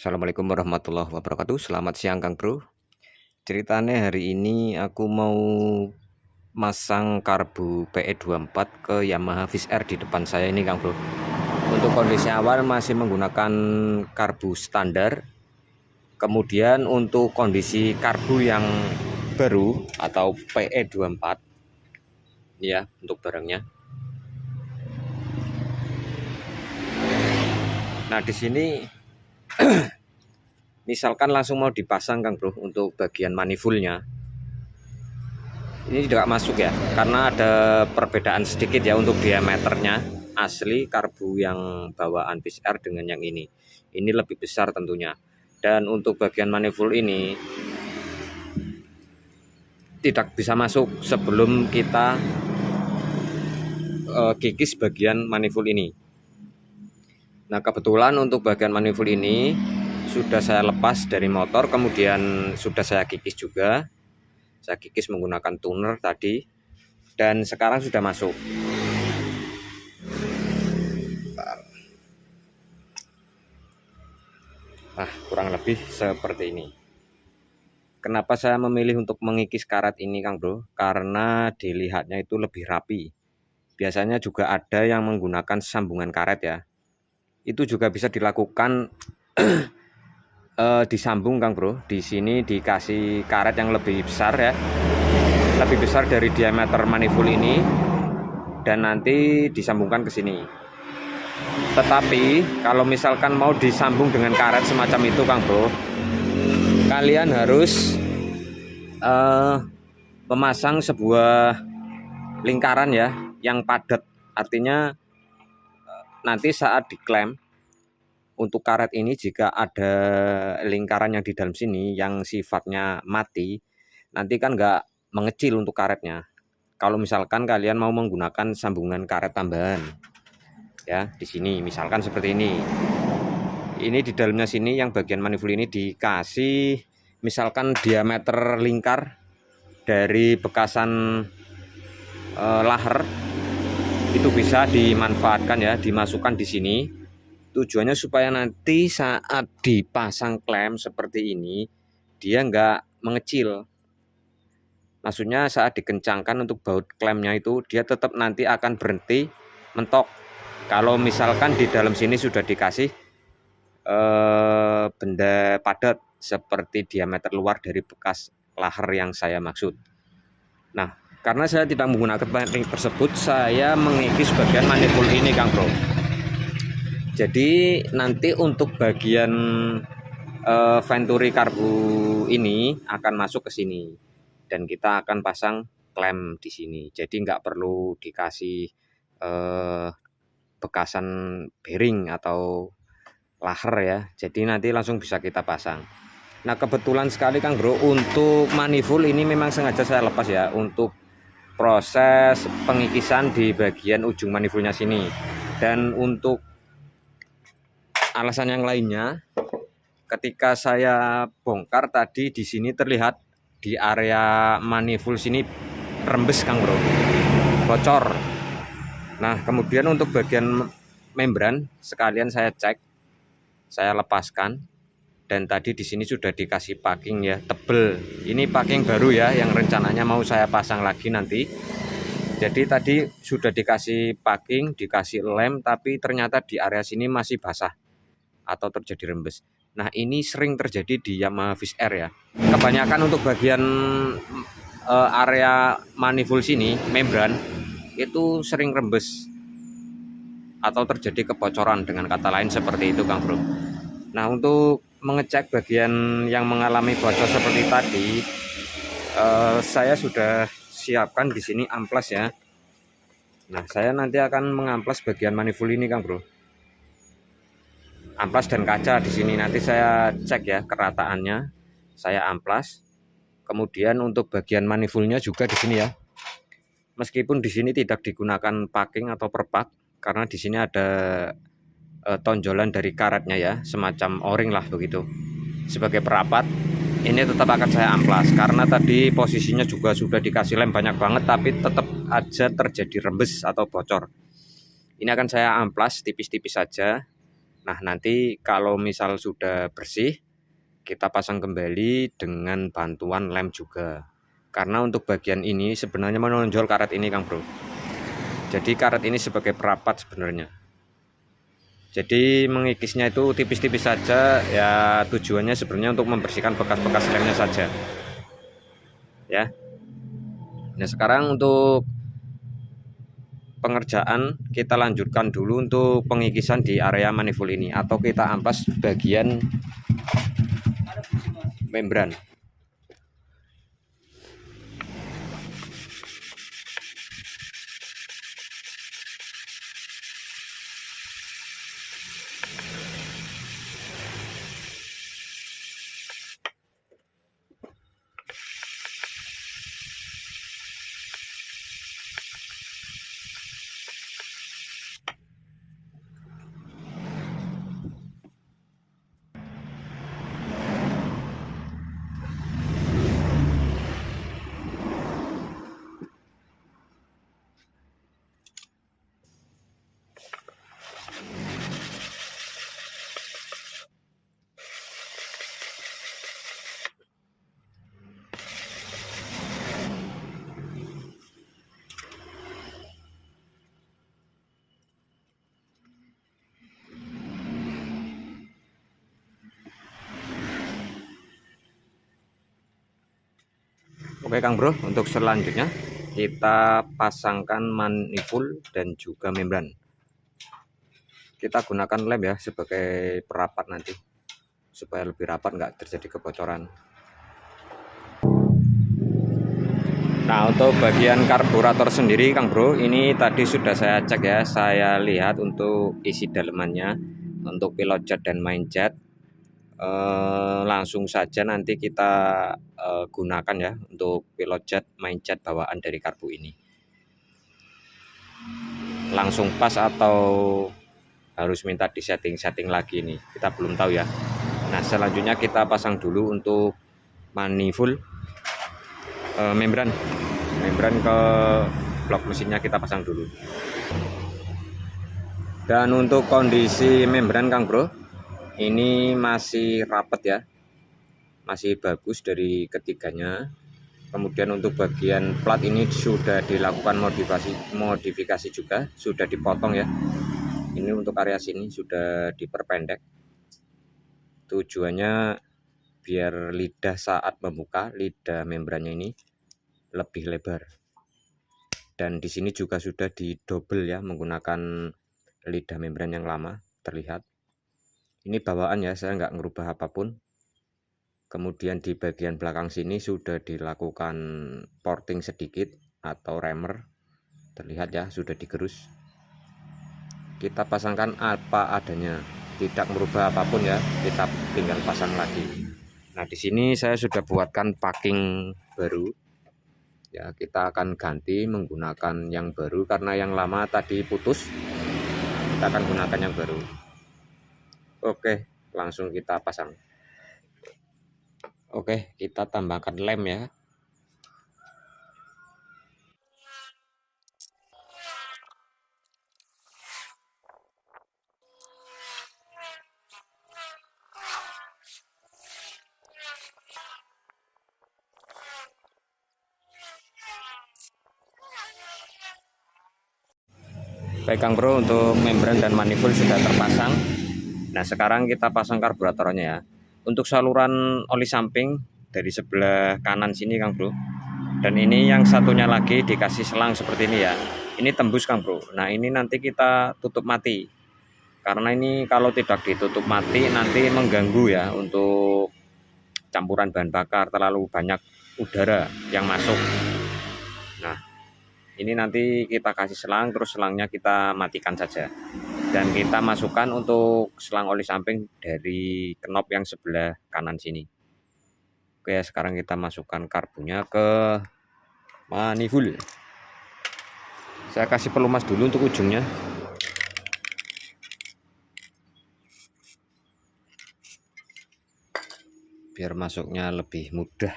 Assalamualaikum warahmatullahi wabarakatuh. Selamat siang Kang Bro. Ceritanya hari ini aku mau masang karbu PE24 ke Yamaha Viz R di depan saya ini Kang Bro. Untuk kondisi awal masih menggunakan karbu standar. Kemudian untuk kondisi karbu yang baru atau PE24 ya, untuk barangnya. Nah, di sini misalkan langsung mau dipasang Kang Bro untuk bagian manifoldnya, ini tidak masuk ya, karena ada perbedaan sedikit ya untuk diameternya. Asli karbu yang bawaan Viz R dengan yang ini lebih besar tentunya. Dan untuk bagian manifold ini tidak bisa masuk sebelum kita kikis bagian manifold ini. Nah, kebetulan untuk bagian manifold ini sudah saya lepas dari motor, kemudian sudah saya kikis juga. Saya kikis menggunakan tuner tadi, dan sekarang sudah masuk. Nah, kurang lebih seperti ini. Kenapa saya memilih untuk mengikis karet ini Kang Bro? Karena dilihatnya itu lebih rapi. Biasanya juga ada yang menggunakan sambungan karet ya. Itu juga bisa dilakukan disambung Kang Bro. Di sini dikasih karet yang lebih besar ya, lebih besar dari diameter manifold ini, dan nanti disambungkan ke sini. Tetapi kalau misalkan mau disambung dengan karet semacam itu Kang Bro, kalian harus memasang sebuah lingkaran ya yang padat. Artinya nanti saat diklem untuk karet ini, jika ada lingkaran yang di dalam sini yang sifatnya mati, nanti kan nggak mengecil untuk karetnya. Kalau misalkan kalian mau menggunakan sambungan karet tambahan ya, di sini misalkan seperti ini. Ini di dalamnya sini yang bagian manifold ini dikasih misalkan diameter lingkar dari bekasan laher, itu bisa dimanfaatkan ya, dimasukkan di sini. Tujuannya supaya nanti saat dipasang klem seperti ini dia nggak mengecil. Maksudnya saat dikencangkan untuk baut klemnya itu dia tetap nanti akan berhenti mentok. Kalau misalkan di dalam sini sudah dikasih benda padat seperti diameter luar dari bekas laher yang saya maksud. Nah, karena saya tidak menggunakan ring tersebut, saya mengikis bagian manifold ini Kang Bro. Jadi nanti untuk bagian venturi karbu ini akan masuk ke sini, dan kita akan pasang klem di sini. Jadi nggak perlu dikasih bekasan bearing atau laher ya. Jadi nanti langsung bisa kita pasang. Nah, kebetulan sekali Kang Bro, untuk manifold ini memang sengaja saya lepas ya untuk proses pengikisan di bagian ujung manifoldnya sini. Dan untuk alasan yang lainnya, ketika saya bongkar tadi di sini terlihat di area manifold sini rembes Kang Bro, bocor. Nah, kemudian untuk bagian membran sekalian saya cek, saya lepaskan, dan tadi di sini sudah dikasih packing ya, tebel. Ini packing baru ya, yang rencananya mau saya pasang lagi nanti. Jadi tadi sudah dikasih packing, dikasih lem, tapi ternyata di area sini masih basah atau terjadi rembes. Nah, ini sering terjadi di Yamaha Viz R ya. Kebanyakan untuk bagian area manifold sini, membran, itu sering rembes atau terjadi kebocoran, dengan kata lain seperti itu Kang Bro. Nah, untuk mengecek bagian yang mengalami bocor seperti tadi, saya sudah siapkan di sini amplas ya. Nah, saya nanti akan mengamplas bagian manifold ini, Kang Bro. Amplas dan kaca di sini nanti saya cek ya kerataannya. Saya amplas. Kemudian untuk bagian manifoldnya juga di sini ya. Meskipun di sini tidak digunakan packing atau perpak, karena di sini ada tonjolan dari karetnya ya, semacam o-ring lah begitu. Sebagai perapat, ini tetap akan saya amplas karena tadi posisinya juga sudah dikasih lem banyak banget, tapi tetap aja terjadi rembes atau bocor. Ini akan saya amplas tipis-tipis saja. Nah, nanti kalau misal sudah bersih, kita pasang kembali dengan bantuan lem juga. Karena untuk bagian ini sebenarnya menonjol karet ini, Kang Bro. Jadi karet ini sebagai perapat sebenarnya. Jadi mengikisnya itu tipis-tipis saja ya, tujuannya sebenarnya untuk membersihkan bekas-bekas lemnya saja. Ya. Nah, sekarang untuk pengerjaan kita lanjutkan dulu untuk pengikisan di area manifold ini, atau kita amplas bagian membran. Oke Kang Bro, untuk selanjutnya kita pasangkan manifold dan juga membran. Kita gunakan lem ya sebagai perapat nanti, supaya lebih rapat, nggak terjadi kebocoran. Nah, untuk bagian karburator sendiri Kang Bro, ini tadi sudah saya cek ya, saya lihat untuk isi dalemannya, untuk pilot jet dan main jet. Langsung saja nanti kita gunakan ya untuk pilot jet, main jet bawaan dari karbu ini. Langsung pas atau harus minta di setting lagi nih, kita belum tahu ya. Nah, selanjutnya kita pasang dulu untuk manifold membran ke blok mesinnya, kita pasang dulu. Dan untuk kondisi membran Kang Bro, ini masih rapat ya, masih bagus dari ketiganya. Kemudian untuk bagian plat ini sudah dilakukan modifikasi juga, sudah dipotong ya. Ini untuk area sini sudah diperpendek. Tujuannya biar lidah saat membuka, lidah membrannya ini lebih lebar. Dan di sini juga sudah didobel ya, menggunakan lidah membran yang lama terlihat. Ini bawaan ya, saya nggak ngerubah apapun. Kemudian di bagian belakang sini sudah dilakukan porting sedikit atau remer, terlihat ya, sudah digerus. Kita pasangkan apa adanya, tidak merubah apapun ya, kita tinggal pasang lagi. Nah, di sini saya sudah buatkan packing baru ya, kita akan ganti menggunakan yang baru karena yang lama tadi putus. Kita akan gunakan yang baru. Oke, langsung kita pasang. Oke, kita tambahkan lem ya. Baik Kang Bro, untuk membran dan manifold sudah terpasang. Nah, sekarang kita pasang karburatornya ya. Untuk saluran oli samping dari sebelah kanan sini Kang Bro. Dan ini yang satunya lagi dikasih selang seperti ini ya. Ini tembus Kang Bro. Nah, ini nanti kita tutup mati. karena ini kalau tidak ditutup mati nanti mengganggu ya untuk campuran bahan bakar, terlalu banyak udara yang masuk. Nah, ini nanti kita kasih selang, terus selangnya kita matikan saja, dan kita masukkan untuk selang oli samping dari knop yang sebelah kanan sini. Oke, sekarang kita masukkan karbunya ke manifold. Saya kasih pelumas dulu untuk ujungnya. Biar masuknya lebih mudah.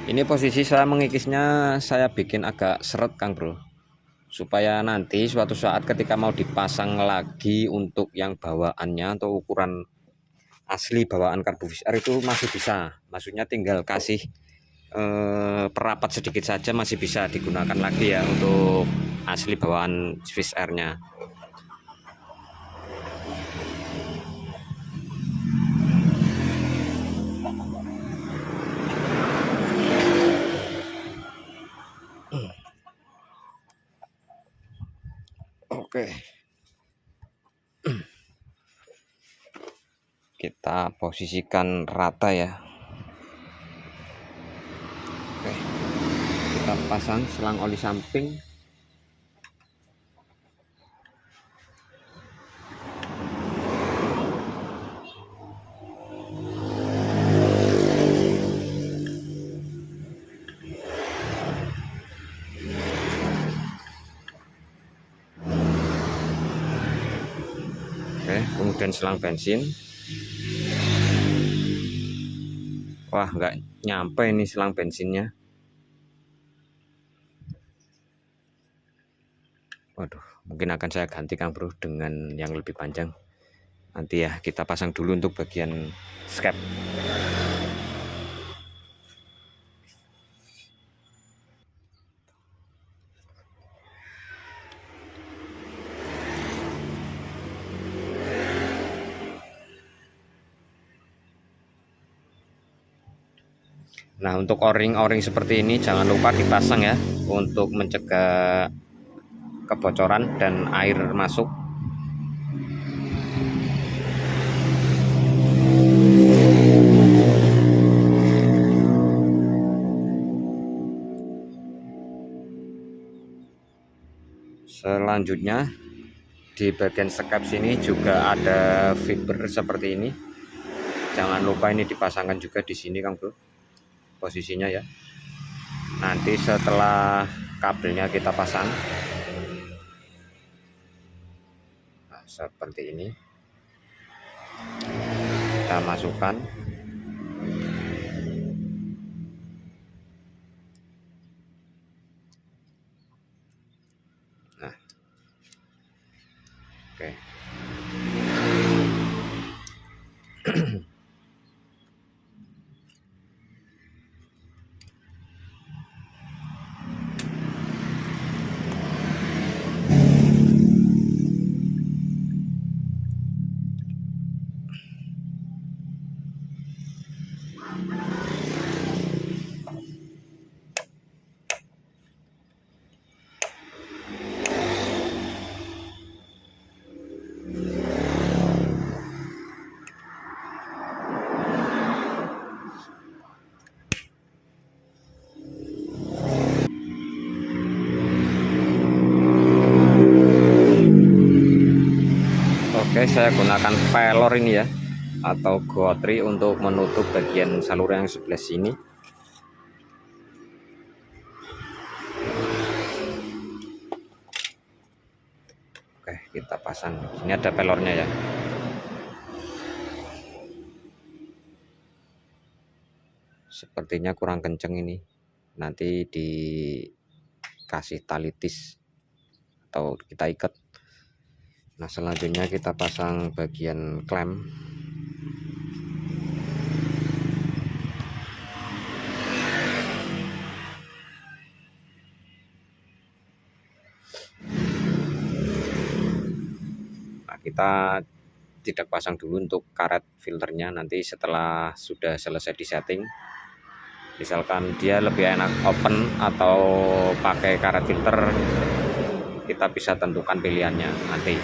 Ini posisi saya mengikisnya saya bikin agak seret Kang Bro, supaya nanti suatu saat ketika mau dipasang lagi untuk yang bawaannya atau ukuran asli bawaan karbu Swiss Air itu masih bisa, maksudnya tinggal kasih perapat sedikit saja masih bisa digunakan lagi ya untuk asli bawaan Swiss Air nya. Oke, kita posisikan rata ya. Oke, kita pasang selang oli samping. Oke, kemudian selang bensin. Wah, nggak nyampe ini selang bensinnya. Waduh, mungkin akan saya ganti Kang Bro dengan yang lebih panjang. Nanti ya kita pasang dulu untuk bagian skep. Nah, untuk o-ring seperti ini jangan lupa dipasang ya, untuk mencegah kebocoran dan air masuk. Selanjutnya di bagian sekap sini juga ada fiber seperti ini. Jangan lupa ini dipasangkan juga di sini Kang Bro, posisinya ya. Nanti setelah kabelnya kita pasang, nah, seperti ini kita masukkan. Nah, oke. Oke, saya gunakan pelor ini ya, atau gotri untuk menutup bagian saluran yang sebelah sini. Oke, kita pasang. Ini ada pelornya ya. Sepertinya kurang kenceng ini. Nanti dikasih tali tis atau kita ikat. Nah, selanjutnya kita pasang bagian klem. Nah, kita tidak pasang dulu untuk karet filternya, nanti setelah sudah selesai di setting, misalkan dia lebih enak open atau pakai karet filter, kita bisa tentukan pilihannya nanti.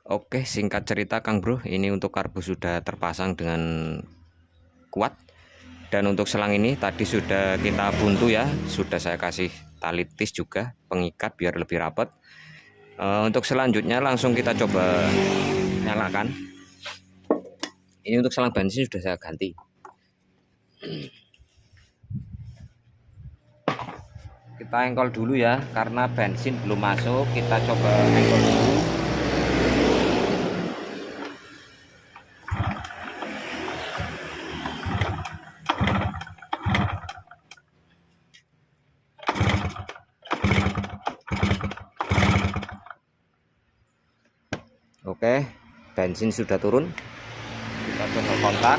Oke, singkat cerita Kang Bro, ini untuk karbu sudah terpasang dengan kuat. Dan untuk selang ini tadi sudah kita buntu ya, sudah saya kasih tali tis juga, pengikat biar lebih rapat. Untuk selanjutnya langsung kita coba nyalakan. Ini untuk selang bensin sudah saya ganti. Kita engkol dulu ya, karena bensin belum masuk, kita coba engkol dulu. Oke, bensin sudah turun. Kita coba kontak.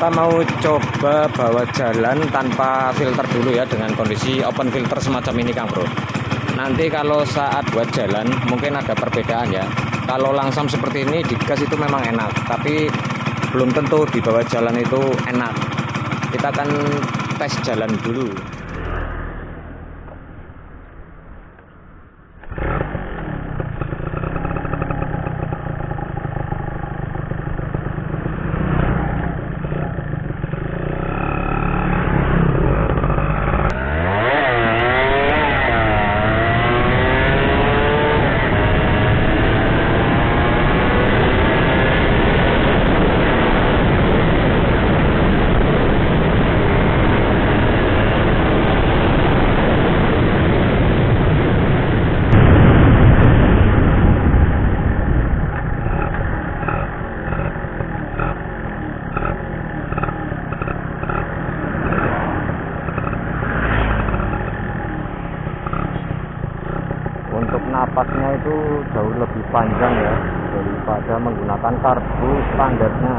Kita mau coba bawa jalan tanpa filter dulu ya, dengan kondisi open filter semacam ini Kang Bro. Nanti kalau saat buat jalan mungkin ada perbedaan ya. Kalau langsam seperti ini di gas itu memang enak, tapi belum tentu di bawah jalan itu enak. Kita akan tes jalan dulu. jauh lebih panjang ya daripada menggunakan karbu standarnya.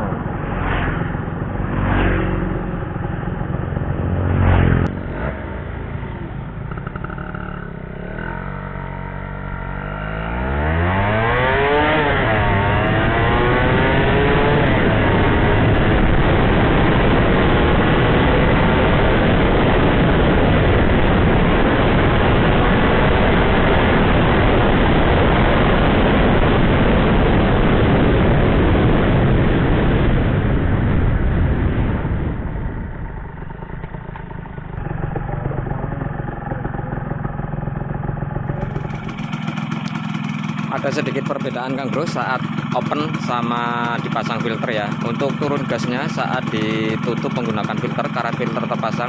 Ada sedikit perbedaan Kang Bro saat open sama dipasang filter ya. Untuk turun gasnya saat ditutup menggunakan filter, karet filter terpasang,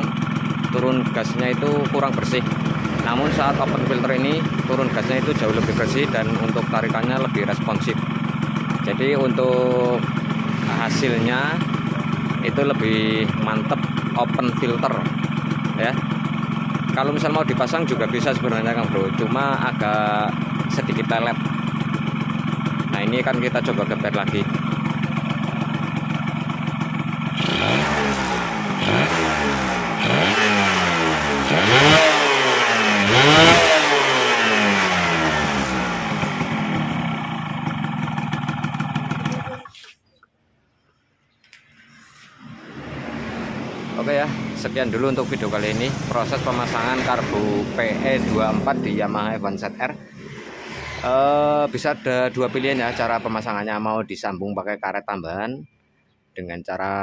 turun gasnya itu kurang bersih. Namun saat open filter ini turun gasnya itu jauh lebih bersih dan untuk tarikannya lebih responsif. Jadi untuk hasilnya itu lebih mantep open filter ya. Kalau misal mau dipasang juga bisa sebenarnya Kang Bro, cuma agak sedikit lelet. Nah ini kan kita coba gebet lagi. Oke ya, sekian dulu untuk video kali ini. Proses pemasangan karbu PE24 di Yamaha F1 ZR. Bisa ada dua pilihan ya cara pemasangannya, mau disambung pakai karet tambahan dengan cara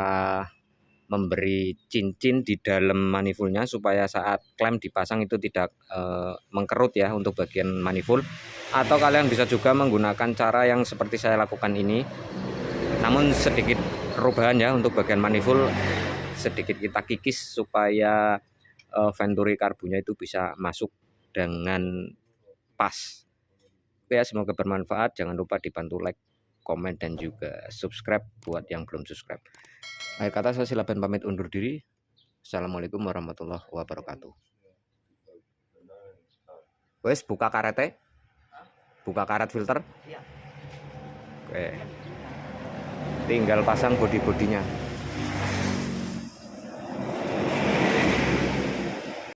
memberi cincin di dalam manifoldnya supaya saat klem dipasang itu tidak mengkerut ya untuk bagian manifold, atau kalian bisa juga menggunakan cara yang seperti saya lakukan ini, namun sedikit perubahan ya. Untuk bagian manifold sedikit kita kikis supaya venturi karbunya itu bisa masuk dengan pas. Oke ya, semoga bermanfaat. Jangan lupa dibantu like, komen, dan juga subscribe buat yang belum subscribe. Akhir kata saya silakan pamit undur diri. Assalamualaikum warahmatullahi wabarakatuh. Wes buka karetnya, buka karet filter. Oke, tinggal pasang bodi-bodinya.